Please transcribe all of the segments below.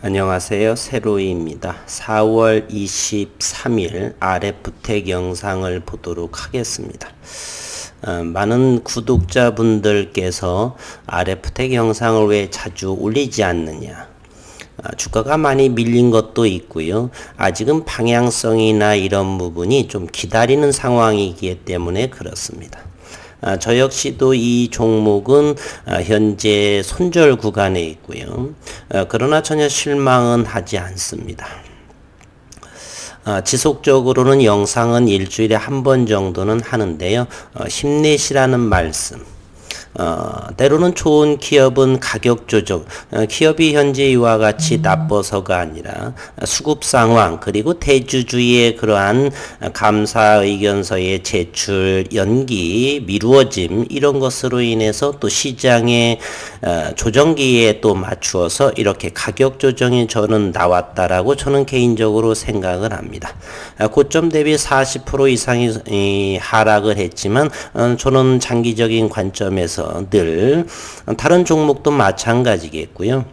안녕하세요. 세로이입니다. 4월 23일 RF텍 영상을 보도록 하겠습니다. 많은 구독자분들께서 RF텍 영상을 왜 자주 올리지 않느냐, 주가가 많이 밀린 것도 있고요. 아직은 방향성이나 이런 부분이 좀 기다리는 상황이기 때문에 그렇습니다. 저 역시도 이 종목은 현재 손절 구간에 있고요. 그러나 전혀 실망은 하지 않습니다. 지속적으로는 영상은 일주일에 한 번 정도는 하는데요. 힘내시라는 말씀. 때로는 좋은 기업은 가격 조정, 기업이 현재 이와 같이 나빠서가 아니라 수급 상황, 그리고 대주주의 그러한 감사 의견서의 제출 연기, 미루어짐, 이런 것으로 인해서 또 시장의 조정기에 또 맞추어서 이렇게 가격 조정이 저는 나왔다라고 저는 개인적으로 생각을 합니다. 고점 대비 40% 이상이 하락을 했지만 저는 장기적인 관점에서 늘 다른 종목도 마찬가지겠고요.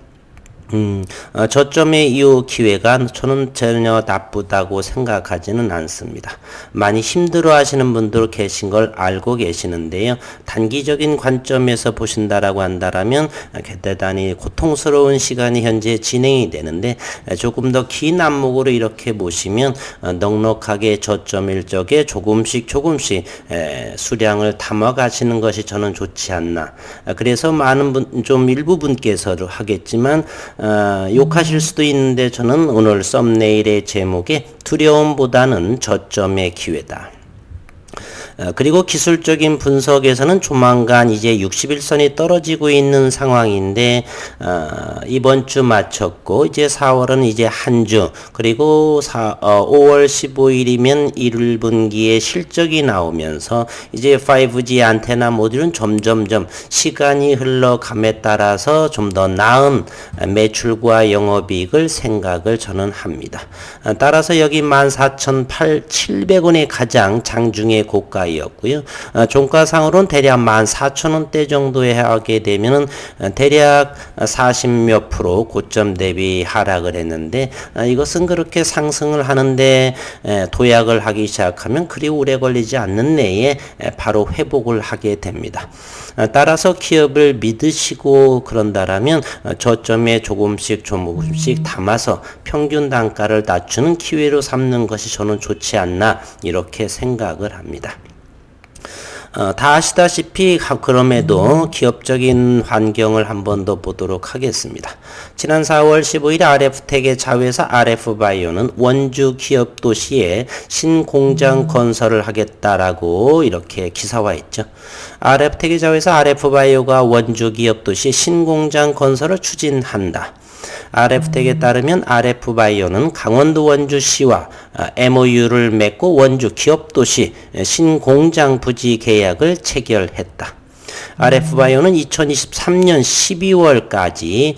저점의 이후 기회가 저는 전혀 나쁘다고 생각하지는 않습니다. 많이 힘들어 하시는 분들 계신 걸 알고 계시는데요. 단기적인 관점에서 보신다라고 한다라면 대단히 고통스러운 시간이 현재 진행이 되는데, 조금 더 긴 안목으로 이렇게 보시면 넉넉하게 저점일 적에 조금씩 수량을 담아 가시는 것이 저는 좋지 않나. 그래서 많은 분, 좀 일부 분께서 하겠지만 욕하실 수도 있는데, 저는 오늘 썸네일의 제목에 두려움보다는 저점의 기회다. 그리고 기술적인 분석에서는 조만간 이제 61선이 떨어지고 있는 상황인데, 이번 주 마쳤고 이제 4월은 이제 한 주, 그리고 5월 15일이면 1분기에 실적이 나오면서 이제 5G 안테나 모듈은 점점점 시간이 흘러감에 따라서 좀 더 나은 매출과 영업이익을 생각을 저는 합니다. 따라서 여기 14,700원이 가장 장중의 고가 였고요. 종가상으로는 대략 14,000원대 정도에 하게 되면은 대략 40몇 프로 고점 대비 하락을 했는데, 이것은 그렇게 상승을 하는데 도약을 하기 시작하면 그리 오래 걸리지 않는 내에 바로 회복을 하게 됩니다. 따라서 기업을 믿으시고 그런다라면 저점에 조금씩 담아서 평균 단가를 낮추는 기회로 삼는 것이 저는 좋지 않나, 이렇게 생각을 합니다. 다 아시다시피 그럼에도 기업적인 환경을 한 번 더 보도록 하겠습니다. 지난 4월 15일 RF텍의 자회사 RF바이오는 원주 기업 도시에 신공장 건설을 하겠다라고 이렇게 기사화했죠. RF텍의 자회사 RF바이오가 원주 기업 도시에 신공장 건설을 추진한다. RF텍에 따르면 RF바이오는 강원도 원주시와 MOU를 맺고 원주 기업도시 신공장 부지 계약을 체결했다. RF바이오는 2023년 12월까지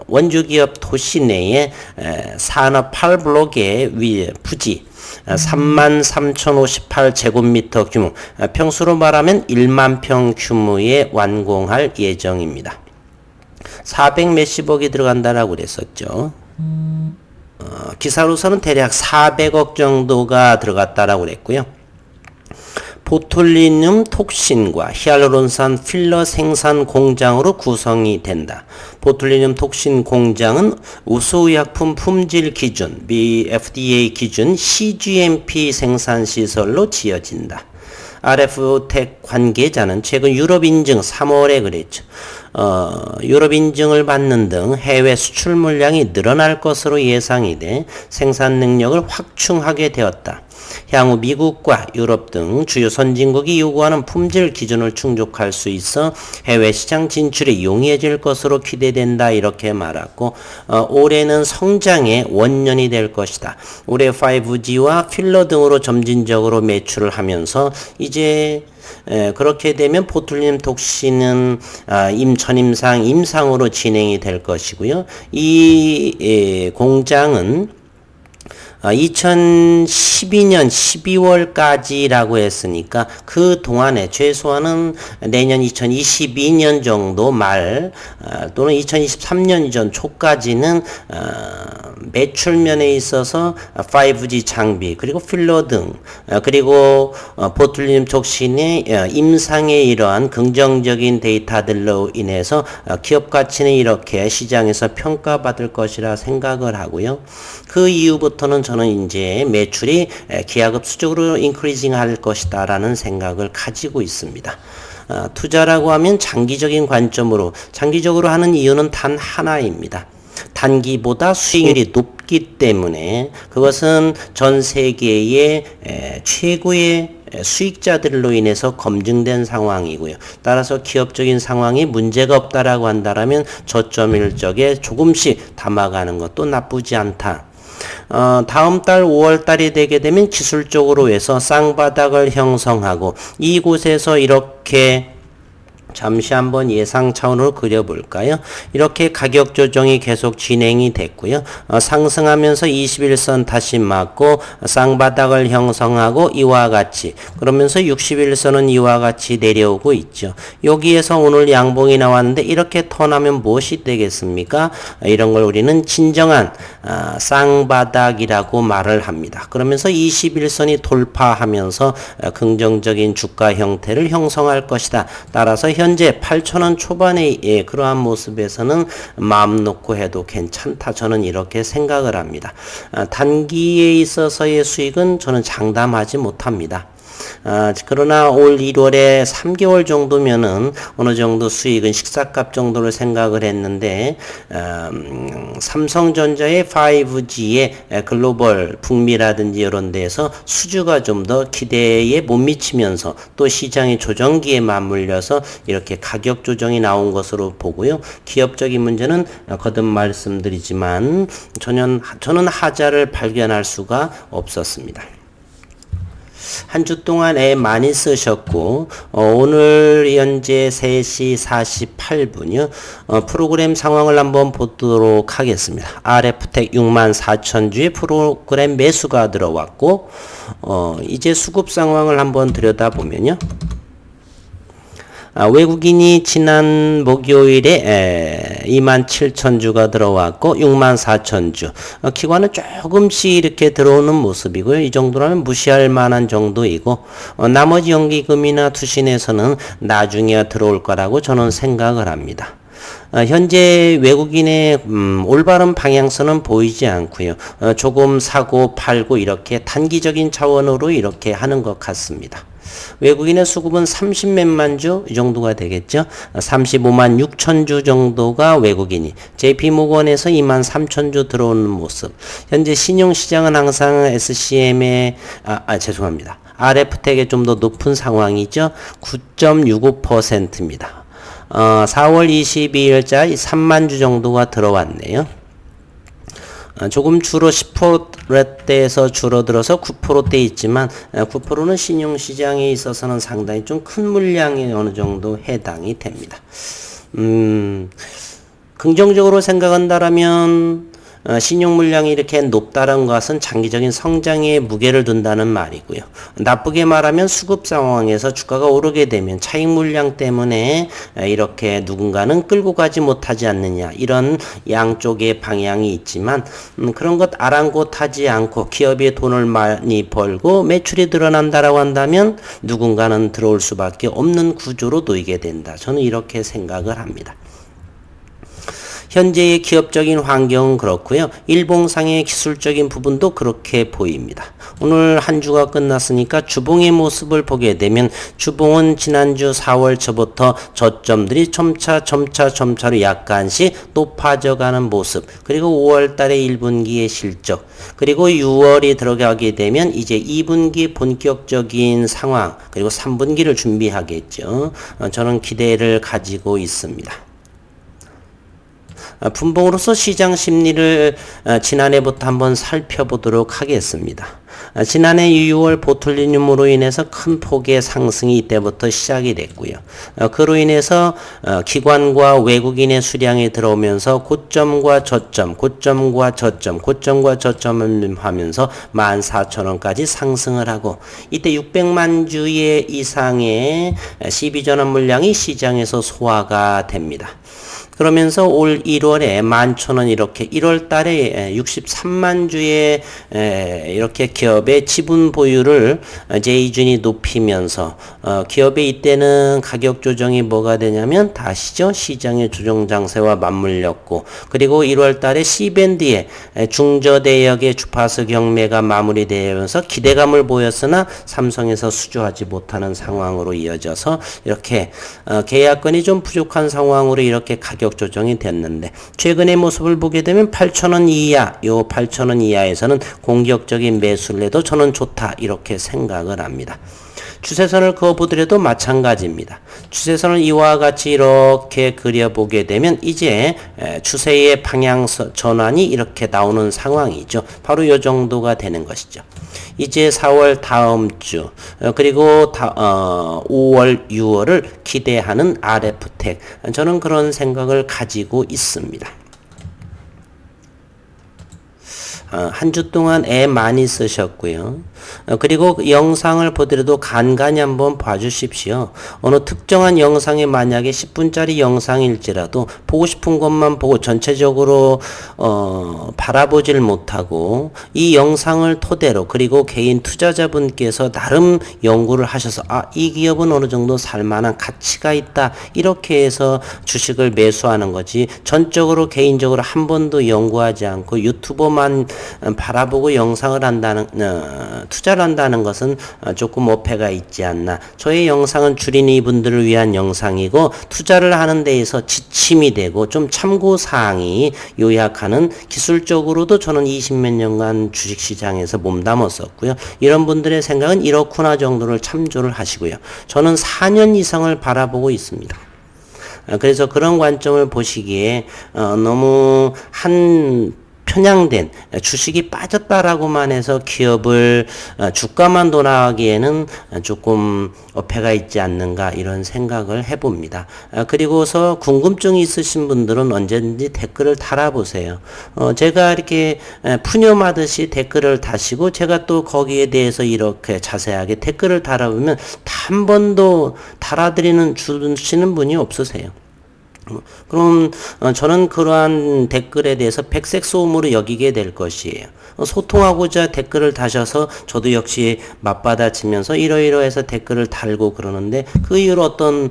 원주기업 도시 내에 산업 8블록의 부지 33,058제곱미터 규모, 평수로 말하면 1만 평 규모에 완공할 예정입니다. 400 몇십억이 들어간다라고 그랬었죠. 기사로서는 대략 400억 정도가 들어갔다라고 그랬고요. 보툴리늄 톡신과 히알루론산 필러 생산 공장으로 구성이 된다. 보툴리늄 톡신 공장은 우수의약품 품질 기준, FDA 기준 CGMP 생산 시설로 지어진다. RF텍 관계자는 최근 유럽 인증 3월에 그랬죠. 유럽 인증을 받는 등 해외 수출 물량이 늘어날 것으로 예상이 돼 생산 능력을 확충하게 되었다. 향후 미국과 유럽 등 주요 선진국이 요구하는 품질 기준을 충족할 수 있어 해외 시장 진출이 용이해질 것으로 기대된다, 이렇게 말하고, 올해는 성장의 원년이 될 것이다. 올해 5G와 필러 등으로 점진적으로 매출을 하면서 이제 그렇게 되면 보툴리늄 톡신은 전임상 임상으로 진행이 될 것이고요. 이 공장은 2012년 12월까지라고 했으니까 그 동안에 최소한은 내년 2022년 정도 말 또는 2023년 전 초까지는 매출면에 있어서 5G 장비 그리고 필러 등 그리고 보툴리눔 톡신의 임상의 이러한 긍정적인 데이터들로 인해서 기업 가치는 이렇게 시장에서 평가받을 것이라 생각을 하고요. 그 이후부터는 저는 이제 매출이 기하급수적으로 인크리징 할 것이다 라는 생각을 가지고 있습니다. 투자라고 하면 장기적인 관점으로 장기적으로 하는 이유는 단 하나입니다. 단기보다 수익률이 높기 때문에 그것은 전 세계의 최고의 수익자들로 인해서 검증된 상황이고요. 따라서 기업적인 상황이 문제가 없다라고 한다면 저점 일적에 조금씩 담아가는 것도 나쁘지 않다. 다음 달 5월 달이 되게 되면 기술적으로 해서 쌍바닥을 형성하고 이곳에서 이렇게 잠시 한번 예상 차원으로 그려볼까요? 이렇게 가격 조정이 계속 진행이 됐고요. 상승하면서 21선 다시 맞고 쌍바닥을 형성하고 이와 같이 그러면서 61선은 이와 같이 내려오고 있죠. 여기에서 오늘 양봉이 나왔는데 이렇게 턴하면 무엇이 되겠습니까? 이런 걸 우리는 진정한 쌍바닥이라고 말을 합니다. 그러면서 21선이 돌파하면서 긍정적인 주가 형태를 형성할 것이다. 따라서 현재 8,000원 초반의 그러한 모습에서는 마음 놓고 해도 괜찮다. 저는 이렇게 생각을 합니다. 단기에 있어서의 수익은 저는 장담하지 못합니다. 그러나 올 1월에 3개월 정도면은 어느 정도 수익은 식사값 정도를 생각을 했는데 삼성전자의 5G의 글로벌 북미라든지 이런 데에서 수주가 좀 더 기대에 못 미치면서 또 시장의 조정기에 맞물려서 이렇게 가격 조정이 나온 것으로 보고요. 기업적인 문제는 거듭 말씀드리지만 저는 하자를 발견할 수가 없었습니다. 한 주 동안 애 많이 쓰셨고 오늘 현재 3시 48분이요. 프로그램 상황을 한번 보도록 하겠습니다. RF텍 64,000주의 프로그램 매수가 들어왔고 이제 수급 상황을 한번 들여다보면요. 외국인이 지난 목요일에 27,000주가 들어왔고 64,000주 기관은 조금씩 이렇게 들어오는 모습이고요. 이 정도라면 무시할 만한 정도이고 나머지 연기금이나 투신에서는 나중에 들어올 거라고 저는 생각을 합니다. 현재 외국인의 올바른 방향성은 보이지 않고요. 조금 사고 팔고 이렇게 단기적인 차원으로 이렇게 하는 것 같습니다. 외국인의 수급은 30몇만 주 이 정도가 되겠죠. 35만 6천 주 정도가 외국인이 JP모건에서 2만 3천 주 들어오는 모습. 현재 신용시장은 항상 SCM의 죄송합니다. RF텍의 좀 더 높은 상황이죠. 9.65%입니다. 4월 22일자 3만 주 정도가 들어왔네요. 조금 줄어 10%대에서 줄어들어서 9%대 있지만 9%는 신용시장에 있어서는 상당히 좀 큰 물량에 어느 정도 해당이 됩니다. 긍정적으로 생각한다라면 신용 물량이 이렇게 높다는 것은 장기적인 성장에 무게를 둔다는 말이고요. 나쁘게 말하면 수급 상황에서 주가가 오르게 되면 차익 물량 때문에 이렇게 누군가는 끌고 가지 못하지 않느냐 이런 양쪽의 방향이 있지만 그런 것 아랑곳하지 않고 기업이 돈을 많이 벌고 매출이 늘어난다라고 한다면 누군가는 들어올 수밖에 없는 구조로 놓이게 된다. 저는 이렇게 생각을 합니다. 현재의 기업적인 환경은 그렇고요. 일봉상의 기술적인 부분도 그렇게 보입니다. 오늘 한 주가 끝났으니까 주봉의 모습을 보게 되면 주봉은 지난주 4월 초부터 저점들이 점차로 약간씩 높아져가는 모습 그리고 5월 달에 1분기의 실적 그리고 6월이 들어가게 되면 이제 2분기 본격적인 상황 그리고 3분기를 준비하겠죠. 저는 기대를 가지고 있습니다. 분봉으로서 시장 심리를 지난해부터 한번 살펴보도록 하겠습니다. 지난해 6월 보툴리늄으로 인해서 큰 폭의 상승이 이때부터 시작이 됐고요. 그로 인해서 기관과 외국인의 수량이 들어오면서 고점과 저점, 고점과 저점, 고점과 저점을 하면서 14,000원까지 상승을 하고 이때 600만 주의 이상의 시비전환 물량이 시장에서 소화가 됩니다. 그러면서 올 1월에 11,000원 이렇게 1월 달에 63만 주의 이렇게 기업의 지분 보유를 제2준이 높이면서 기업의 이때는 가격 조정이 뭐가 되냐면 다시죠. 시장의 조정 장세와 맞물렸고 그리고 1월 달에 C밴드의 중저대역의 주파수 경매가 마무리되면서 기대감을 보였으나 삼성에서 수주하지 못하는 상황으로 이어져서 이렇게 계약건이 좀 부족한 상황으로 이렇게 가격 조정이 됐는데 최근의 모습을 보게 되면 8,000원 이하, 요 8,000원 이하에서는 공격적인 매수를 해도 저는 좋다 이렇게 생각을 합니다. 추세선을 그어보더라도 마찬가지입니다. 추세선을 이와 같이 이렇게 그려보게 되면 이제 추세의 방향 전환이 이렇게 나오는 상황이죠. 바로 이 정도가 되는 것이죠. 이제 4월 다음 주 그리고 5월 6월을 기대하는 RF텍 저는 그런 생각을 가지고 있습니다. 한 주 동안 애 많이 쓰셨고요. 그리고 영상을 보더라도 간간히 한번 봐주십시오. 어느 특정한 영상이 만약에 10분짜리 영상일지라도 보고 싶은 것만 보고 전체적으로 바라보질 못하고 이 영상을 토대로 그리고 개인 투자자분께서 나름 연구를 하셔서 이 기업은 어느 정도 살만한 가치가 있다 이렇게 해서 주식을 매수하는 거지 전적으로 개인적으로 한 번도 연구하지 않고 유튜버만 바라보고 영상을 한다는 투자를 한다는 것은 조금 오해가 있지 않나. 저의 영상은 주린이 분들을 위한 영상이고 투자를 하는 데에서 지침이 되고 좀 참고사항이 요약하는 기술적으로도 저는 20몇 년간 주식시장에서 몸담았었고요. 이런 분들의 생각은 이렇구나 정도를 참조를 하시고요. 저는 4년 이상을 바라보고 있습니다. 그래서 그런 관점을 보시기에 너무 편향된 주식이 빠졌다라고만 해서 기업을 주가만 돌아가기에는 조금 어폐가 있지 않는가 이런 생각을 해봅니다. 그리고서 궁금증이 있으신 분들은 언제든지 댓글을 달아보세요. 제가 이렇게 푸념하듯이 댓글을 다시고 제가 또 거기에 대해서 이렇게 자세하게 댓글을 달아보면 한 번도 달아주시는 분이 없으세요. 그럼 저는 그러한 댓글에 대해서 백색 소음으로 여기게 될 것이에요. 소통하고자 댓글을 다셔서 저도 역시 맞받아치면서 이러이러해서 댓글을 달고 그러는데 그 이후로 어떤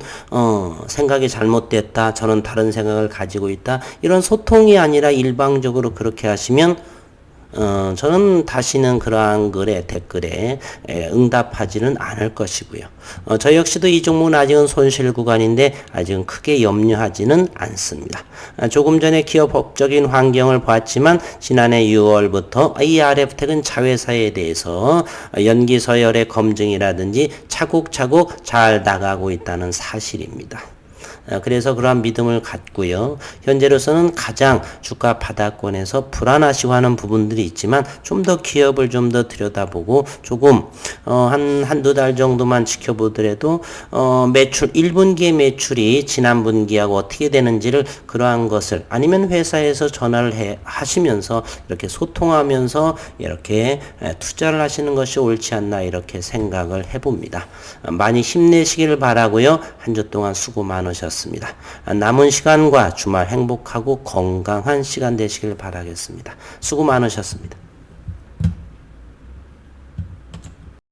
생각이 잘못됐다, 저는 다른 생각을 가지고 있다, 이런 소통이 아니라 일방적으로 그렇게 하시면 저는 다시는 그러한 글에 댓글에 응답하지는 않을 것이고요. 저 역시도 이 종목은 아직은 손실 구간인데 아직은 크게 염려하지는 않습니다. 조금 전에 기업 법적인 환경을 봤지만 지난해 6월부터 이 RF텍은 자회사에 대해서 연기 서열의 검증이라든지 차곡차곡 잘 나가고 있다는 사실입니다. 그래서 그러한 믿음을 갖고요. 현재로서는 가장 주가 바닥권에서 불안하시고 하는 부분들이 있지만 좀 더 기업을 좀 더 들여다보고 조금 한두 달 정도만 지켜보더라도 매출 1분기의 매출이 지난 분기하고 어떻게 되는지를 그러한 것을 아니면 회사에서 전화를 하시면서 이렇게 소통하면서 이렇게 투자를 하시는 것이 옳지 않나 이렇게 생각을 해봅니다. 많이 힘내시기를 바라고요. 한 주 동안 수고 많으셨습니다. 남은 시간과 주말 행복하고 건강한 시간 되시길 바라겠습니다. 수고 많으셨습니다.